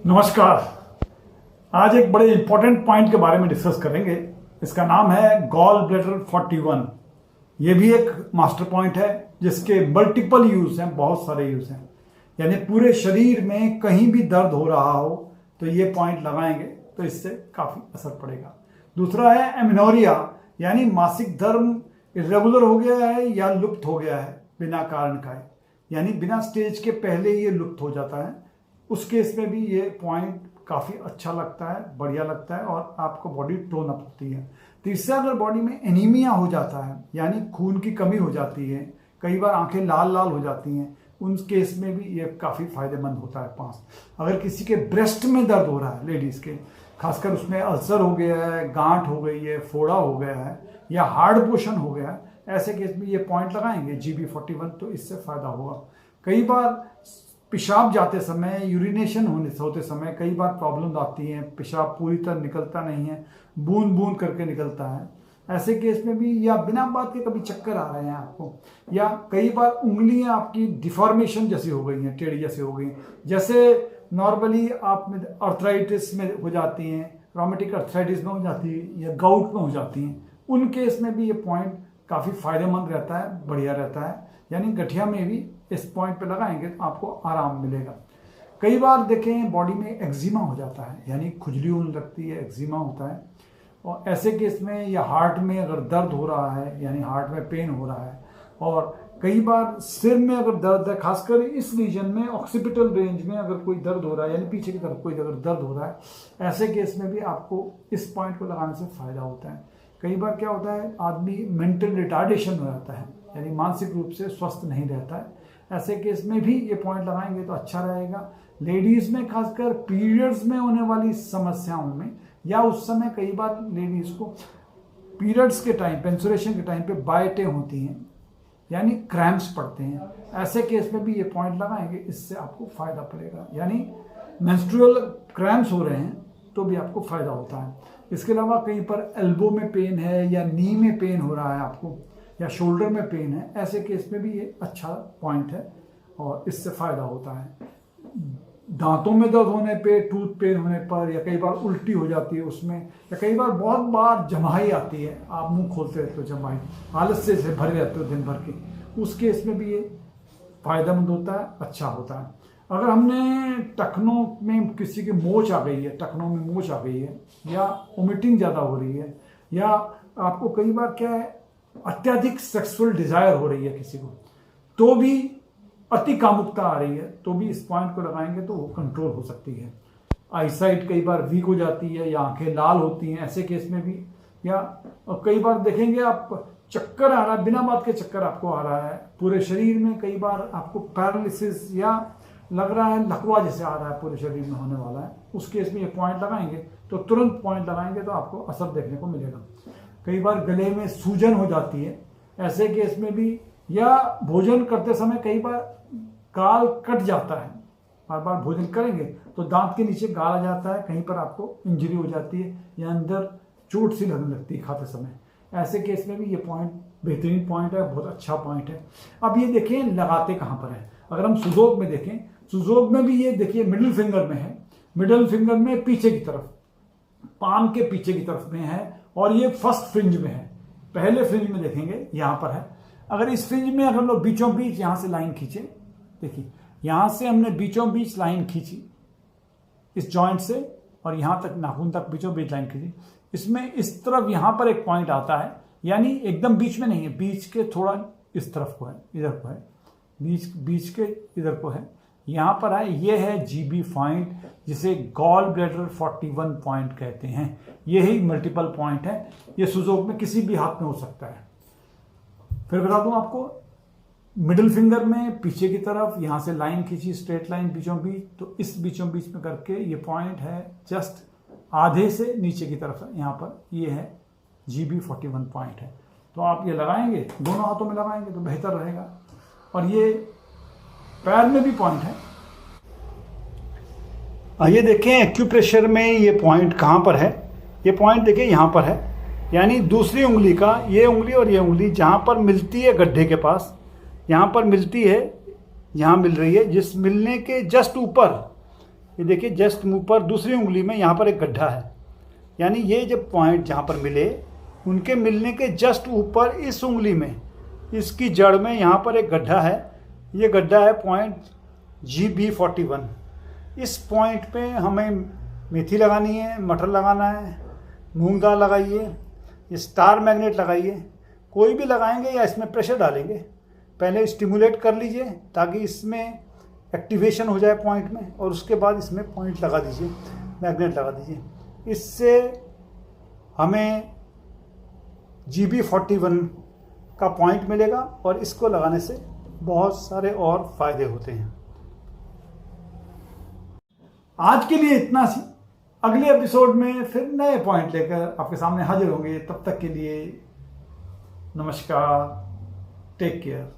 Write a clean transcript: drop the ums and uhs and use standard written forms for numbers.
नमस्कार। आज एक बड़े इंपॉर्टेंट पॉइंट के बारे में डिस्कस करेंगे। इसका नाम है गॉल ब्लैडर 41। ये भी एक मास्टर पॉइंट है जिसके मल्टीपल यूज हैं, बहुत सारे यूज हैं। यानी पूरे शरीर में कहीं भी दर्द हो रहा हो तो ये पॉइंट लगाएंगे तो इससे काफी असर पड़ेगा। दूसरा है एमेनोरिया, यानी मासिक धर्म इरेगुलर हो गया है या लुप्त हो गया है बिना कारण का, यानी बिना स्टेज के पहले ये लुप्त हो जाता है। उस केस में भी ये पॉइंट काफ़ी अच्छा लगता है, बढ़िया लगता है और आपको बॉडी टोन अप होती है। तीसरा, अगर बॉडी में एनीमिया हो जाता है यानी खून की कमी हो जाती है, कई बार आंखें लाल लाल हो जाती हैं, उन केस में भी ये काफ़ी फायदेमंद होता है। 5, अगर किसी के ब्रेस्ट में दर्द हो रहा है, लेडीज़ के खासकर उसमें अल्सर हो गया है, गांठ हो गई है, फोड़ा हो गया है या हार्ड पोर्शन हो गया है, ऐसे केस में ये पॉइंट लगाएंगे GB41 तो इससे फ़ायदा होगा। कई बार पेशाब जाते समय, यूरिनेशन होते समय कई बार प्रॉब्लम आती हैं, पेशाब पूरी तरह निकलता नहीं है, बूंद बूंद करके निकलता है, ऐसे केस में भी, या बिना बात के कभी चक्कर आ रहे हैं आपको, या कई बार उंगलियां आपकी डिफॉर्मेशन जैसी हो गई हैं, टेढ़ी जैसी हो गई, जैसे नॉर्मली आप में अर्थराइटिस में हो जाती हैं, रोमेटिक अर्थराइटिस में हो जाती है या गाउट में हो जाती हैं, उन केस में भी ये पॉइंट काफ़ी फायदेमंद रहता है, बढ़िया रहता है। यानी गठिया में भी इस पॉइंट पे लगाएंगे तो आपको आराम मिलेगा। कई बार देखें बॉडी में एक्जिमा हो जाता है, यानी खुजली होने लगती है, एक्जिमा होता है, और ऐसे केस में या हार्ट में अगर दर्द हो रहा है, यानी हार्ट में पेन हो रहा है, और कई बार सिर में अगर दर्द है, खासकर इस रीजन में ऑक्सीपिटल रेंज में अगर कोई दर्द हो रहा है, यानी पीछे की तरफ कोई अगर दर्द हो रहा है, ऐसे केस में भी आपको इस पॉइंट को लगाने से फायदा होता है। कई बार क्या होता है, आदमी मेंटल रिटार्डेशन हो जाता है, यानी मानसिक रूप से स्वस्थ नहीं रहता है, ऐसे केस में भी ये पॉइंट लगाएंगे तो अच्छा रहेगा। लेडीज़ में खासकर पीरियड्स में होने वाली समस्याओं में, या उस समय कई बार लेडीज़ को पीरियड्स के टाइम, मेंस्ट्रुएशन के टाइम पे बाइटें होती हैं, यानी क्रैम्प्स पड़ते हैं, ऐसे केस में भी ये पॉइंट लगाएंगे, इससे आपको फ़ायदा पड़ेगा। यानी मेंस्ट्रुअल क्रैम्प्स हो रहे हैं तो भी आपको फ़ायदा होता है। इसके अलावा कहीं पर एल्बो में पेन है या नी में पेन हो रहा है आपको, या शोल्डर में पेन है, ऐसे केस में भी ये अच्छा पॉइंट है और इससे फ़ायदा होता है। दांतों में दर्द होने पे, टूथ पेन होने पर, या कई बार उल्टी हो जाती है उसमें, या कई बार बहुत बार जमाई आती है, आप मुंह खोलते रहते हो, जमाई आलस से भरे रहते हो दिन भर के, उस केस में भी ये फ़ायदेमंद होता है, अच्छा होता है। अगर हमने टखनों में किसी की मोच आ गई है, टखनों में मोच आ गई है, या वोमिटिंग ज़्यादा हो रही है, या आपको कई बार क्या है अत्यधिक सेक्सुअल डिजायर हो रही है किसी को, तो भी अति कामुकता आ रही है, तो भी इस पॉइंट को लगाएंगे तो वो कंट्रोल हो सकती है। आईसाइट कई बार वीक हो जाती है या आंखें लाल होती हैं, ऐसे केस में भी, या कई बार देखेंगे आप चक्कर आ रहा है, बिना बात के चक्कर आपको आ रहा है पूरे शरीर में, कई बार आपको पैरालिसिस या लग रहा है लकवा जैसे आ रहा है पूरे शरीर में होने वाला है, उस केस में ये पॉइंट लगाएंगे तो तुरंत पॉइंट लगाएंगे तो आपको असर देखने को मिलेगा। कई बार गले में सूजन हो जाती है, ऐसे केस में भी, या भोजन करते समय कई बार गाल कट जाता है, बार बार भोजन करेंगे तो दांत के नीचे गाल आ जाता है, कहीं पर आपको इंजरी हो जाती है या अंदर चोट सी लगने लगती है खाते समय, ऐसे केस में भी ये पॉइंट बेहतरीन पॉइंट है, बहुत अच्छा पॉइंट है। अब ये देखें लगाते कहाँ पर है। अगर हम सुजोग में देखें, सुजोग में भी ये देखिए मिडिल फिंगर में है, मिडिल फिंगर में पीछे की तरफ, पाम के पीछे की तरफ में है, और ये फर्स्ट फ्रिंज में है। पहले फ्रिंज में देखेंगे यहाँ पर है। अगर इस फ्रिंज में अगर हम लोग बीचों बीच यहाँ से लाइन खींचे, देखिए यहाँ से हमने बीचों बीच लाइन खींची इस जॉइंट से, और यहाँ तक नाखून तक बीचों बीच लाइन खींची, इसमें इस तरफ यहाँ पर एक पॉइंट आता है, यानी एकदम बीच में नहीं है, बीच के थोड़ा इस तरफ को है, इधर को है, बीच के इधर को है, यहाँ पर है, ये है GB पॉइंट, जिसे गॉल ब्लैडर 41 पॉइंट कहते हैं। ये ही मल्टीपल पॉइंट है, ये सुजोग में किसी भी हाथ में हो सकता है। फिर बता दूं आपको, मिडिल फिंगर में पीछे की तरफ यहाँ से लाइन खींची, स्ट्रेट लाइन बीचों बीच, तो इस बीचों बीच में करके ये पॉइंट है जस्ट आधे से नीचे की तरफ, यहाँ पर ये है GB41 पॉइंट है। तो आप ये लगाएंगे, दोनों हाथों में लगाएंगे तो बेहतर रहेगा। और ये पैर में भी पॉइंट है। आइए देखें एक्यूप्रेशर में ये पॉइंट कहाँ पर है। ये पॉइंट देखिए यहाँ पर है, यानी दूसरी उंगली का, ये उंगली और ये उंगली जहाँ पर मिलती है गड्ढे के पास, यहाँ पर मिलती है, यहाँ मिल रही है, जिस मिलने के जस्ट ऊपर ये देखिए जस्ट मुंह पर दूसरी उंगली में यहाँ पर एक गड्ढा है, यानी ये जब पॉइंट जहाँ पर मिले उनके मिलने के जस्ट ऊपर इस उंगली में इसकी जड़ में यहाँ पर एक गड्ढा है। ये गड्ढा है पॉइंट GB41। इस पॉइंट पे हमें मेथी लगानी है, मटर लगाना है, मूंग दाल लगाइए, स्टार मैग्नेट लगाइए, कोई भी लगाएंगे या इसमें प्रेशर डालेंगे। पहले स्टिमुलेट कर लीजिए ताकि इसमें एक्टिवेशन हो जाए पॉइंट में, और उसके बाद इसमें पॉइंट लगा दीजिए, मैग्नेट लगा दीजिए। इससे हमें GB41 का पॉइंट मिलेगा और इसको लगाने से बहुत सारे और फायदे होते हैं। आज के लिए इतना सी, अगले एपिसोड में फिर नए पॉइंट लेकर आपके सामने हाजिर होंगे। तब तक के लिए नमस्कार, टेक केयर।